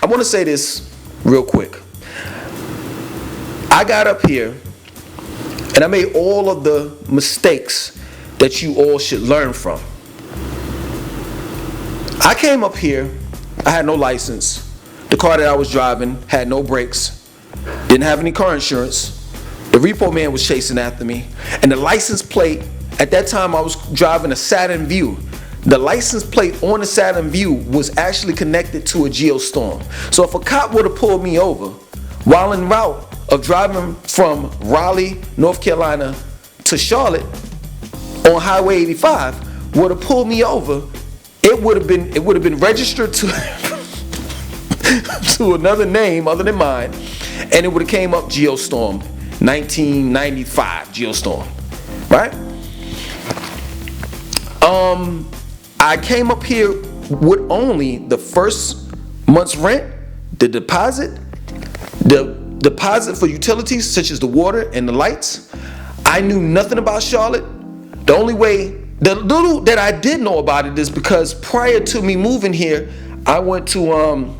I want to say this real quick. I got up here and I made all of the mistakes that you all should learn from. I came up here, I had no license. The car that I was driving had no brakes, didn't have any car insurance. The repo man was chasing after me, and the license plate, at that time I was driving a Saturn Vue. The license plate on the Saturn Vue was actually connected to a Geostorm. So if a cop would have pulled me over while en route of driving from Raleigh, North Carolina to Charlotte on Highway 85, would have pulled me over, it would have been registered to to another name other than mine, and it would have came up Geostorm, 1995 Geostorm, right? I came up here with only the first month's rent, the deposit for utilities such as the water and the lights. I knew nothing about Charlotte. The only way, the little that I did know about it is because prior to me moving here, I went to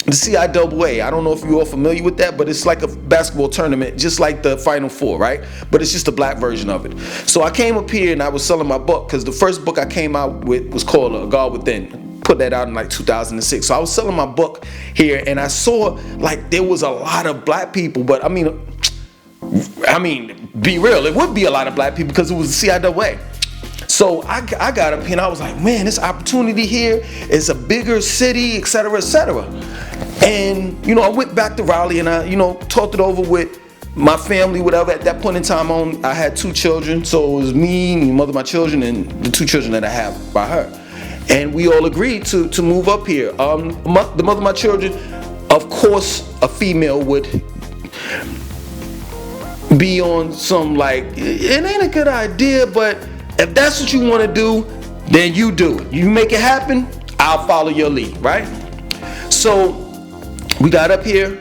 the CIAA. I don't know if you're all familiar with that, but it's like a basketball tournament, just like the Final Four, right? But it's just a black version of it. So I came up here and I was selling my book, because the first book I came out with was called God Within. Put that out in like 2006. So I was selling my book here, and I saw like there was a lot of black people, but I mean, be real, it would be a lot of black people because it was the CIAA. So I got up here and I was like, man, this opportunity here is a bigger city, et cetera, et cetera. And, I went back to Raleigh and I, talked it over with my family, whatever. At that point in time, I had 2 children. So it was me, the mother of my children, and the 2 children that I have by her. And we all agreed to move up here. The mother of my children, of course, a female would be on some like, it ain't a good idea, but if that's what you want to do, then you do it. You make it happen, I'll follow your lead, right? So we got up here.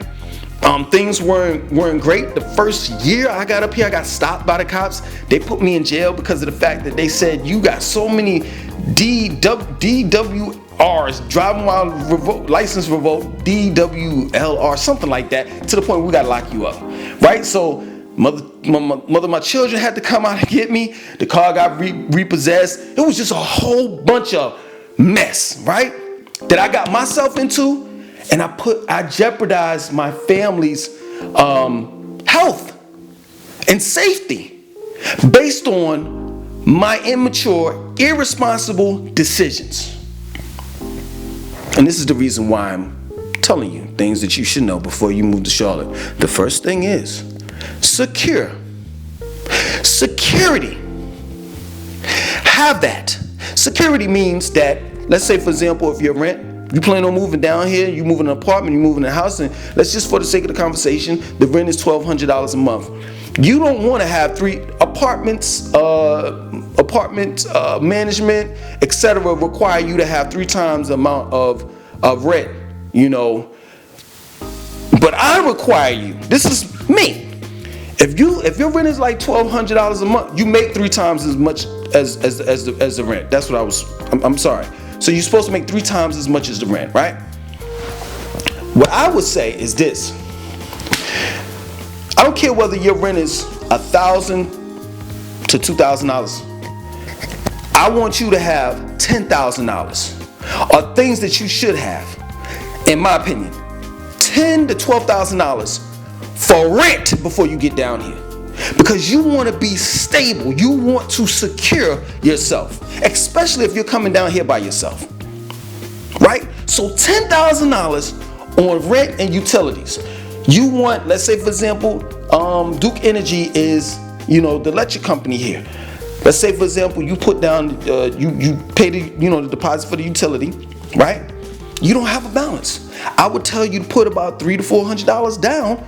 Things weren't great. The first year I got up here, I got stopped by the cops. They put me in jail because of the fact that they said you got so many DWRs, driving while license revoked, DWLR, something like that, to the point where we got to lock you up, right? So mother of my children had to come out and get me. The car got repossessed. It was just a whole bunch of mess, right, that I got myself into, and I jeopardized my family's health and safety based on my immature, irresponsible decisions. And this is the reason why I'm telling you things that you should know before you move to Charlotte. The first thing is security. Have that. Security means that, let's say for example, if you're rent, you plan on moving down here, you move in an apartment, you move in a house, and let's just for the sake of the conversation, the rent is $1,200 a month. You don't want to have 3 apartments, management, etc. require you to have 3 times the amount of rent, But I require you. This is me. If your rent is like $1,200 a month, you make 3 times as much as the rent. That's what I'm sorry. So you're supposed to make 3 times as much as the rent, right? What I would say is this. I don't care whether your rent is $1,000 to $2,000. I want you to have $10,000, or things that you should have, in my opinion. $10,000 to $12,000 for rent before you get down here, because you want to be stable. You want to secure yourself, especially if you're coming down here by yourself, right? So $10,000 on rent and utilities. You want, let's say for example, Duke Energy is, the electric company here. Let's say for example, you put down, you pay the, the deposit for the utility, right? You don't have a balance. I would tell you to put about $300 to $400 down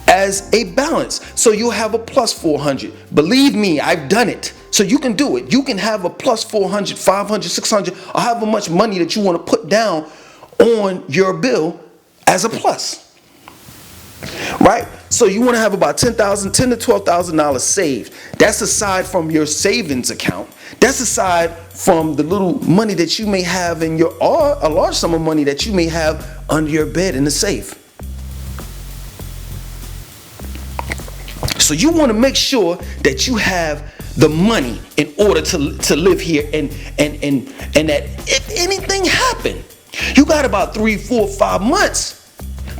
as a balance, so you'll have a plus $400. Believe me, I've done it. So you can do it. You can have a plus $400, $500, $600, or however much money that you want to put down on your bill as a plus. Right? So you want to have about $10,000 to $12,000 saved. That's aside from your savings account. That's aside from the little money that you may have in or a large sum of money that you may have under your bed in the safe. So you want to make sure that you have the money in order to live here, and that if anything happened, you got about 3, 4, 5 months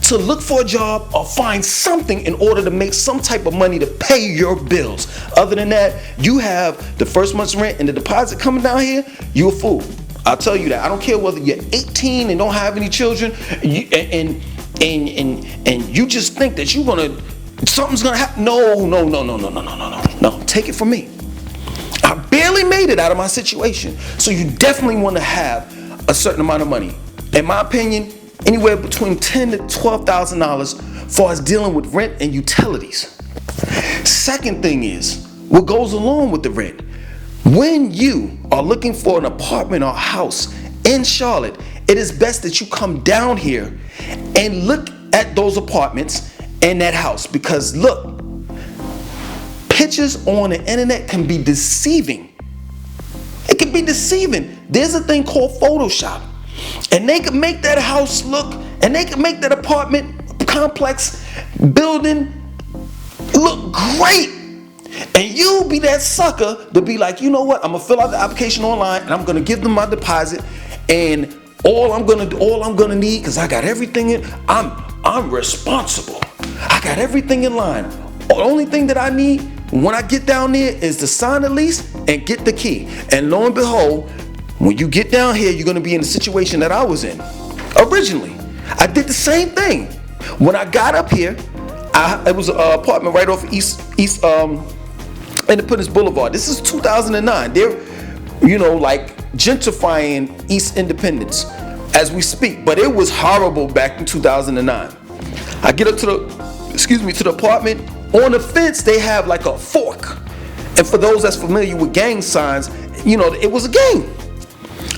to look for a job or find something in order to make some type of money to pay your bills. Other than that, you have the first month's rent and the deposit coming down here, you a fool. I'll tell you that. I don't care whether you're 18 and don't have any children, and you just think that something's gonna happen. No. Take it from me. I barely made it out of my situation. So you definitely want to have a certain amount of money. In my opinion, anywhere between $10,000 to $12,000 for us dealing with rent and utilities. Second thing is what goes along with the rent. When you are looking for an apartment or house in Charlotte, it is best that you come down here and look at those apartments and that house, because look, pictures on the internet can be deceiving. It can be deceiving. There's a thing called Photoshop, and they can make that house look, and they can make that apartment complex building look great. And you'll be that sucker to be like, you know what? I'm gonna fill out the application online, and I'm gonna give them my deposit, and all I'm gonna need, because I got everything in. I'm responsible. I got everything in line. The only thing that I need when I get down there is to sign the lease and get the key. And lo and behold, when you get down here, you're gonna be in the situation that I was in originally. I did the same thing. When I got up here, it was an apartment right off East Independence Boulevard. This is 2009. They're, like gentrifying East Independence as we speak. But it was horrible back in 2009. I get up to the apartment. On the fence, they have like a fork. And for those that's familiar with gang signs, it was a gang.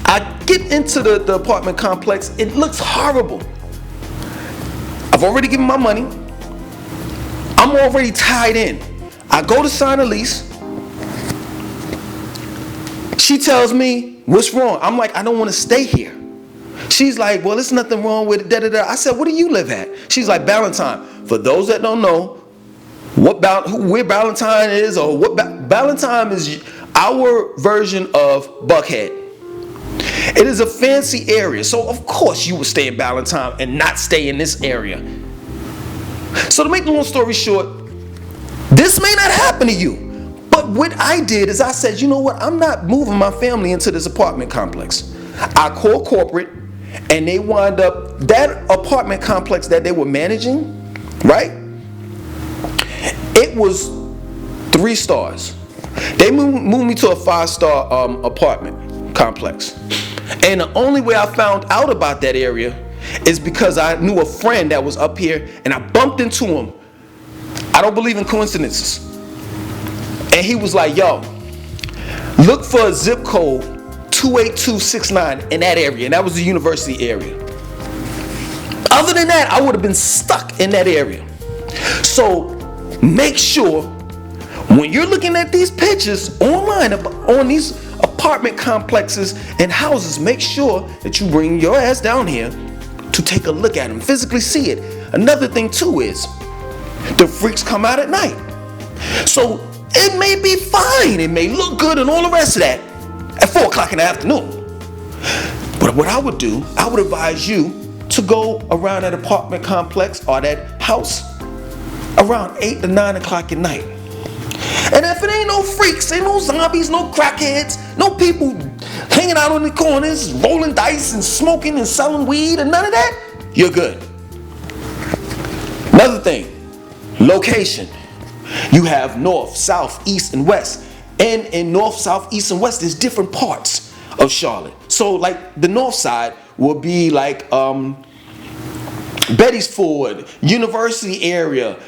I get into the apartment complex. It looks horrible. I've already given my money. I'm already tied in. I go to sign a lease. She tells me, what's wrong? I'm like, I don't want to stay here. She's like, well, there's nothing wrong with it. I said, where do you live at? She's like, Ballantyne. For those that don't know where Ballantyne is, or what Ballantyne is, our version of Buckhead. It is a fancy area, so of course you would stay in Ballantyne and not stay in this area. So to make the long story short, this may not happen to you. But what I did is I said, you know what? I'm not moving my family into this apartment complex. I called corporate, and they wind up, that apartment complex that they were managing, right? It was 3 stars. They moved me to a 5-star apartment complex. And the only way I found out about that area is because I knew a friend that was up here, and I bumped into him. I don't believe in coincidences. And he was like, yo, look for a zip code 28269 in that area. And that was the university area. Other than that, I would have been stuck in that area. So make sure when you're looking at these pictures online on these apartment complexes and houses, make sure that you bring your ass down here to take a look at them, physically see it. Another thing too is the freaks come out at night. So it may be fine, it may look good and all the rest of that at 4 o'clock in the afternoon. But what I would do, I would advise you to go around that apartment complex or that house around 8 to 9 o'clock at night. And if it ain't no freaks, ain't no zombies, no crackheads, no people hanging out on the corners, rolling dice and smoking and selling weed and none of that, you're good. Another thing, location. You have north, south, east, and west. And in north, south, east, and west, there's different parts of Charlotte. So like the north side will be like Betty's Ford, University area.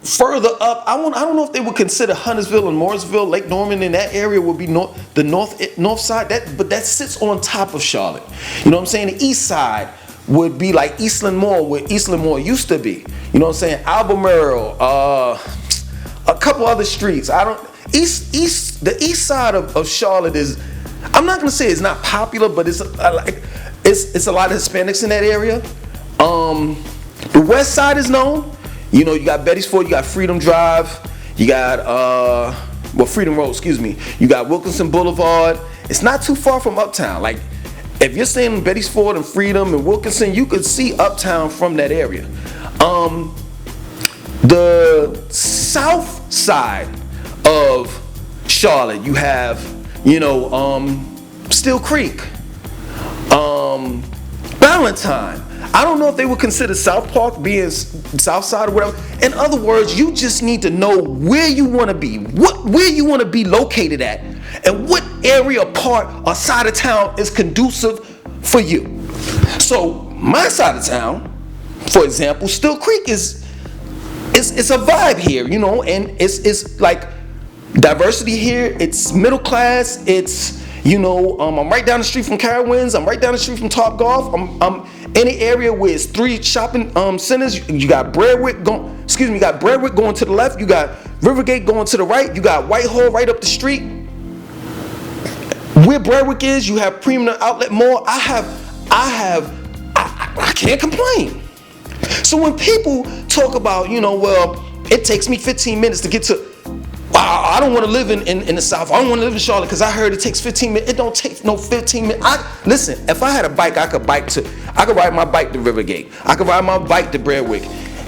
Further up, I don't know if they would consider Huntersville and Mooresville, Lake Norman in that area would be the north side. But that sits on top of Charlotte. You know what I'm saying? The east side would be like Eastland Mall, where Eastland Mall used to be. You know what I'm saying? Albemarle, a couple other streets. The east side of Charlotte is I'm not gonna say it's not popular, but it's a lot of Hispanics in that area. The West Side is known. You know, you got Betty's Ford, you got Freedom Drive, you got Freedom Road, excuse me. You got Wilkinson Boulevard. It's not too far from Uptown. Like, if you're staying in Betty's Ford and Freedom and Wilkinson, you could see Uptown from that area. The south side of Charlotte, you have, Still Creek, Ballantyne. I don't know if they would consider South Park being South Side or whatever. In other words, you just need to know where you want to be, where you want to be located at, and what area, part, or side of town is conducive for you. So my side of town, for example, Still Creek it's a vibe here, and it's like diversity here. It's middle class. It's I'm right down the street from Carowinds. I'm right down the street from Top Golf. I'm in an area where it's 3 shopping centers. You got Breadwick going to the left. You got Rivergate going to the right. You got Whitehall right up the street. Where Breadwick is, you have Premium Outlet Mall. I can't complain. So when people talk about, it takes me 15 minutes to get to, I don't want to live in the South. I don't want to live in Charlotte because I heard it takes 15 minutes. It don't take no 15 minutes. Listen, if I had a bike, I could ride my bike to Rivergate. I could ride my bike to Breadwick.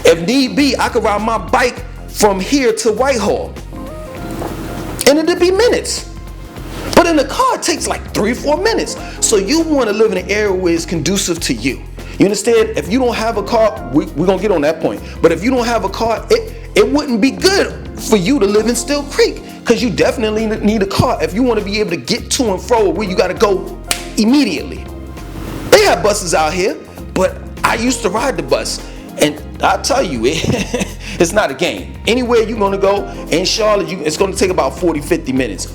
If need be, I could ride my bike from here to Whitehall. And it'd be minutes. But in the car, it takes like 3-4 minutes. So you want to live in an area where it's conducive to you. You understand? If you don't have a car, we're going to get on that point. But if you don't have a car, it wouldn't be good for you to live in Still Creek, because you definitely need a car if you want to be able to get to and fro where you got to go immediately. They have buses out here, but I used to ride the bus, and I'll tell you, it's not a game. Anywhere you're going to go in Charlotte, it's going to take about 40-50 minutes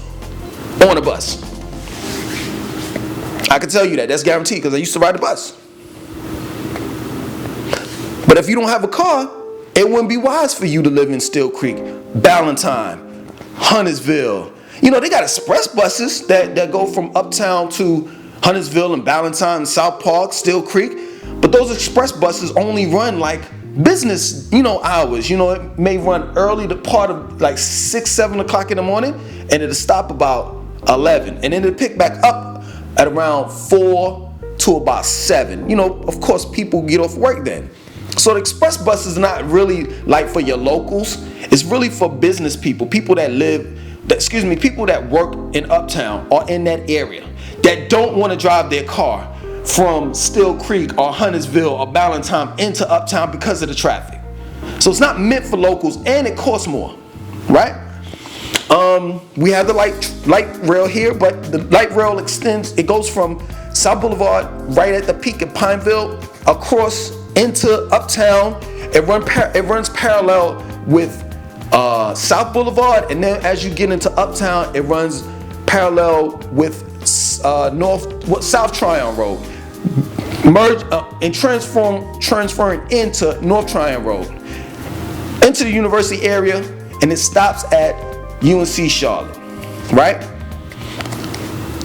on a bus. I can tell you that. That's guaranteed, because I used to ride the bus. But if you don't have a car, it wouldn't be wise for you to live in Still Creek, Ballantyne, Huntersville. They got express buses that go from Uptown to Huntersville and Ballantyne, South Park, Still Creek. But those express buses only run like business, hours. It may run early, the part of like 6-7 o'clock in the morning, and it'll stop about 11. And then it'll pick back up at around 4 to about 7. Of course, people get off work then. So the express bus is not really like for your locals. It's really for business people, people that work in Uptown or in that area that don't want to drive their car from Still Creek or Huntersville or Ballantyne into Uptown because of the traffic. So it's not meant for locals, and it costs more, right? We have the light rail here, but the light rail extends. It goes from South Boulevard right at the peak of Pineville across into Uptown. It runs parallel with South Boulevard, and then as you get into Uptown, it runs parallel with South Tryon Road, and transferring into North Tryon Road, into the University area, and it stops at UNC Charlotte, right?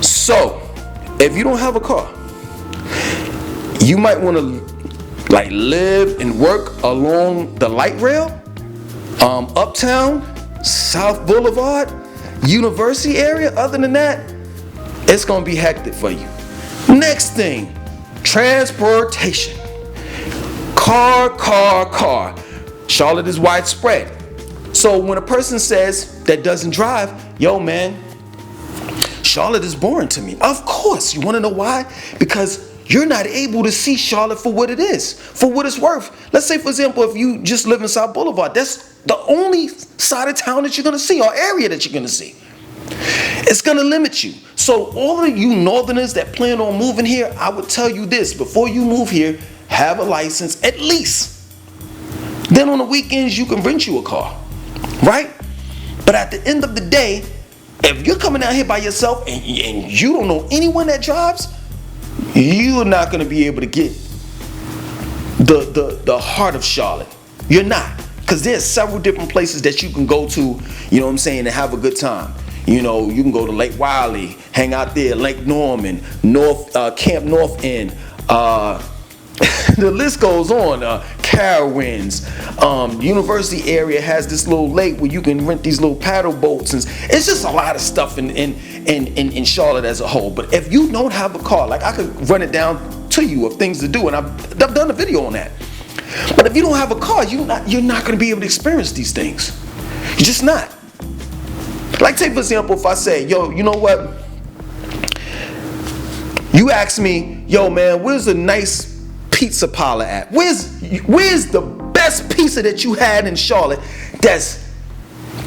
So, if you don't have a car, you might want to live and work along the light rail, Uptown, South Boulevard, University area. Other than that, it's gonna be hectic for you. Next thing, transportation. Car. Charlotte is widespread. So when a person says that doesn't drive, yo man, Charlotte is boring to me. Of course, you wanna know why? Because you're not able to see Charlotte for what it is, for what it's worth. Let's say, for example, if you just live in South Boulevard, that's the only side of town that you're gonna see, or area that you're gonna see. It's gonna limit you. So all of you northerners that plan on moving here, I would tell you this: before you move here, have a license at least. Then on the weekends, you can rent you a car, right? But at the end of the day, if you're coming out here by yourself and you don't know anyone that drives, you're not going to be able to get the heart of Charlotte. You're not, because there's several different places that you can go to, and have a good time. You know, you can go to Lake Wiley, hang out there, Lake Norman, Camp North End. The list goes on. Carowinds. University area has this little lake where you can rent these little paddle boats, and it's just a lot of stuff in Charlotte as a whole. But if you don't have a car, like I could run it down to you of things to do, and I've done a video on that. But if you don't have a car, you're not going to be able to experience these things. You're just not. Like, take for example, if I say, yo, you know what? You ask me, yo man, where's a nice pizza parlor at? Where's the best pizza that you had in Charlotte that's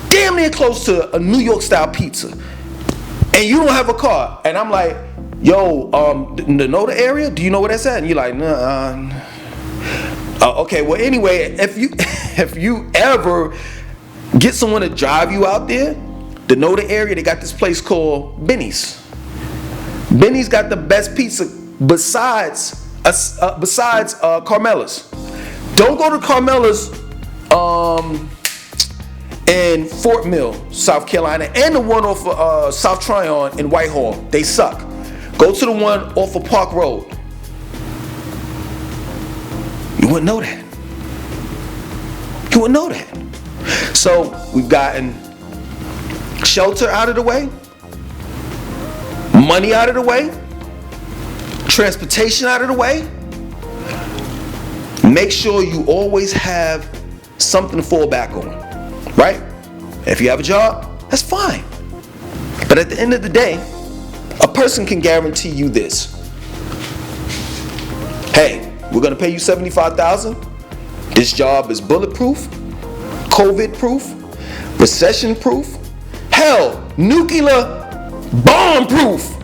damn near close to a New York style pizza? And you don't have a car. And I'm like, yo, know the area? Do you know where that's at? And you're like, nah. Okay, well anyway, if you ever get someone to drive you out there to know the area, they got this place called Benny's. Benny's got the best pizza besides Carmela's. Don't go to Carmela's in Fort Mill, South Carolina, and the one off of South Tryon in Whitehall. They suck. Go to the one off of Park Road. You wouldn't know that. You wouldn't know that. So we've gotten shelter out of the way, money out of the way, transportation out of the way. Make sure you always have something to fall back on, right? If you have a job, that's fine. But at the end of the day, a person can guarantee you this. Hey, we're gonna pay you $75,000. This job is bulletproof, COVID proof, recession proof, hell, nuclear bomb proof.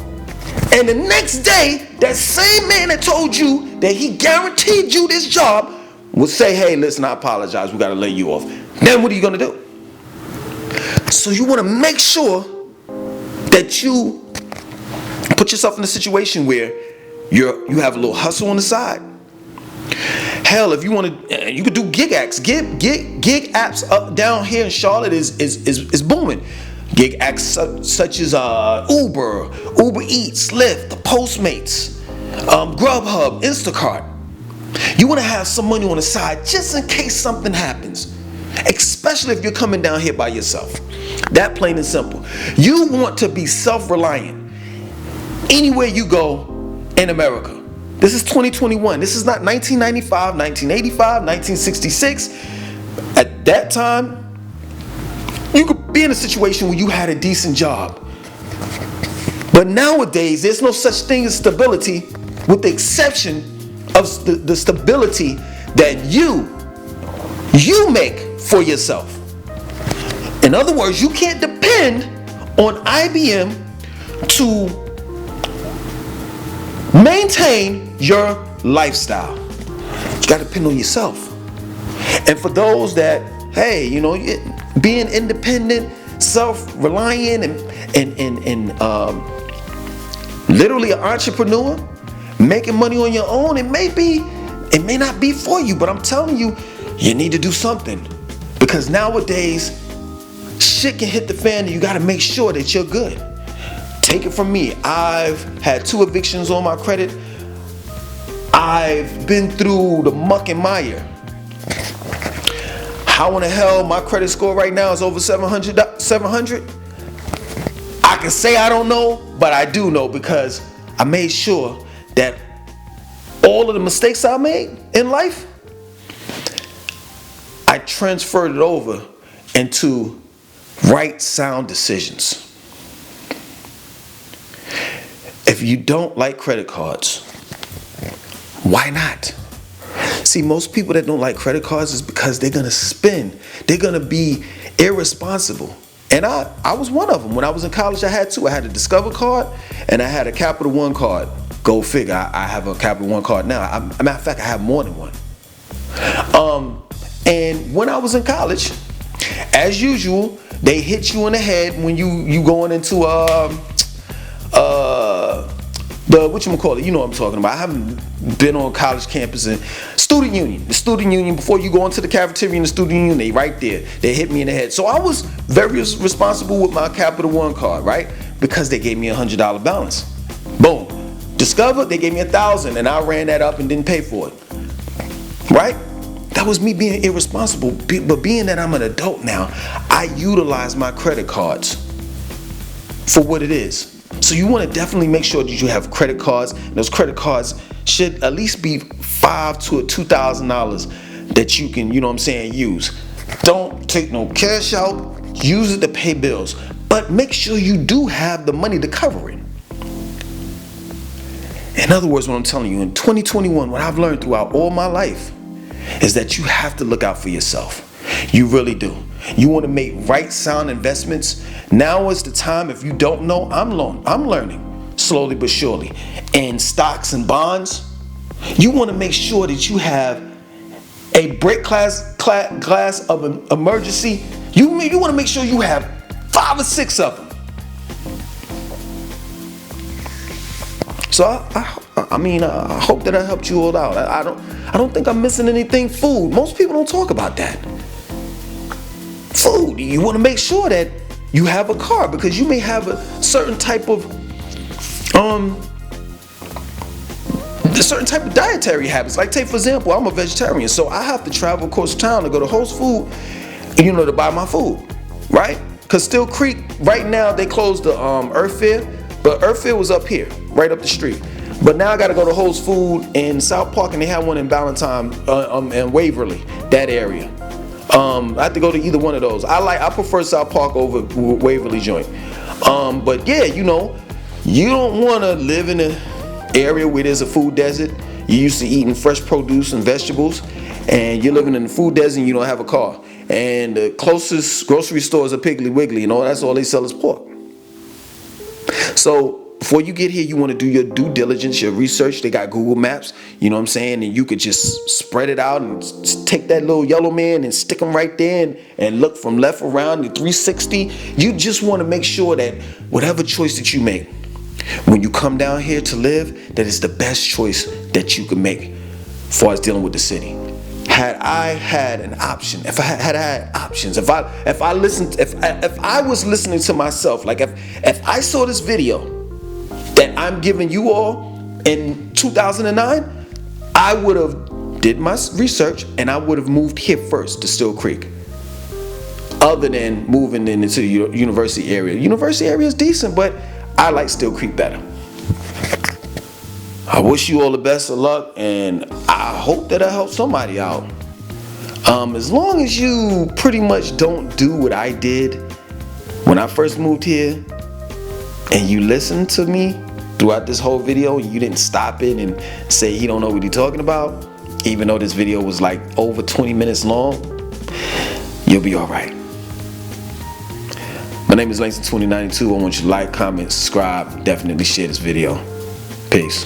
And the next day, that same man that told you that he guaranteed you this job will say, hey, listen, I apologize, we gotta lay you off. Then what are you gonna do? So you wanna make sure that you put yourself in a situation where you have a little hustle on the side. Hell, if you want to, you could do gig apps. Gig apps up down here in Charlotte is booming. Gig apps such as Uber Eats, Lyft, the Postmates, Grubhub, Instacart. You want to have some money on the side just in case something happens, especially if you're coming down here by yourself. That plain and simple. You want to be self-reliant anywhere you go in America. This is 2021. This is not 1995, 1985, 1966. At that time, you could be in a situation where you had a decent job. But nowadays, there's no such thing as stability, with the exception of the stability that you make for yourself. In other words, you can't depend on IBM to maintain your lifestyle. You got to depend on yourself. And for those that, hey, you know, being independent, self-reliant, and literally an entrepreneur, making money on your own, it may not be for you, but I'm telling you, you need to do something. Because nowadays, shit can hit the fan, and you got to make sure that you're good. Take it from me. I've had 2 evictions on my credit. I've been through the muck and mire. How in the hell my credit score right now is over 700? I can say I don't know, but I do know, because I made sure that all of the mistakes I made in life, I transferred it over into right, sound decisions. If you don't like credit cards, why not? See, most people that don't like credit cards is because they're going to spend. They're going to be irresponsible. And I was one of them. When I was in college, I had 2. I had a Discover card and I had a Capital One card. Go figure, I have a Capital One card now. Matter of fact, I have more than one. And when I was in college, as usual, they hit you in the head when you going into whatchamacallit, you know what I'm talking about. I haven't been on college campus and Student union. The student union, before you go into the cafeteria in the student union, they right there. They hit me in the head. So I was very responsible with my Capital One card, right? Because they gave me a $100 balance. Boom. Discover, they gave me $1,000 and I ran that up and didn't pay for it. Right? That was me being irresponsible. But being that I'm an adult now, I utilize my credit cards for what it is. So you want to definitely make sure that you have credit cards. And those credit cards should at least be $5,000 to $2,000 that you can, use. Don't take no cash out. Use it to pay bills. But make sure you do have the money to cover it. In other words, what I'm telling you, in 2021, what I've learned throughout all my life is that you have to look out for yourself. You really do. You want to make right sound investments. Now is the time. If you don't know, I'm learning slowly but surely. In stocks and bonds, you want to make sure that you have a break glass of an emergency. You want to make sure you have 5 or 6 of them. So I hope that I helped you all out. I don't think I'm missing anything. Food. Most people don't talk about that. Food. You want to make sure that you have a car because you may have a certain type of dietary habits. Like take for example, I'm a vegetarian, so I have to travel across town to go to Whole's Food, to buy my food, right? Because Still Creek right now they closed the Earth Fair, but Earth Fair was up here, right up the street. But now I got to go to Whole's Food in South Park, and they have one in Ballantyne and Waverly, that area. I have to go to either one of those. I prefer South Park over Waverly joint. But yeah, you don't want to live in an area where there's a food desert. You're used to eating fresh produce and vegetables, and you're living in the food desert and you don't have a car. And the closest grocery store is a Piggly Wiggly, that's all they sell is pork. So before you get here, you want to do your due diligence, your research. They got Google Maps, and you could just spread it out and take that little yellow man and stick him right there and look from left around the 360. You just want to make sure that whatever choice that you make, when you come down here to live, that is the best choice that you can make as far as dealing with the city. Had I had an option, if I had options, if I was listening to myself, like if I saw this video that I'm giving you all in 2009, I would have did my research and I would have moved here first to Still Creek, other than moving into the university area. University area is decent, but I like Still Creek better. I wish you all the best of luck, and I hope that I help somebody out. As long as you pretty much don't do what I did when I first moved here, and you listen to me throughout this whole video, and you didn't stop it and say he don't know what he's talking about, even though this video was like over 20 minutes long, you'll be all right. My name is Langston2092. I want you to like, comment, subscribe, definitely share this video. Peace.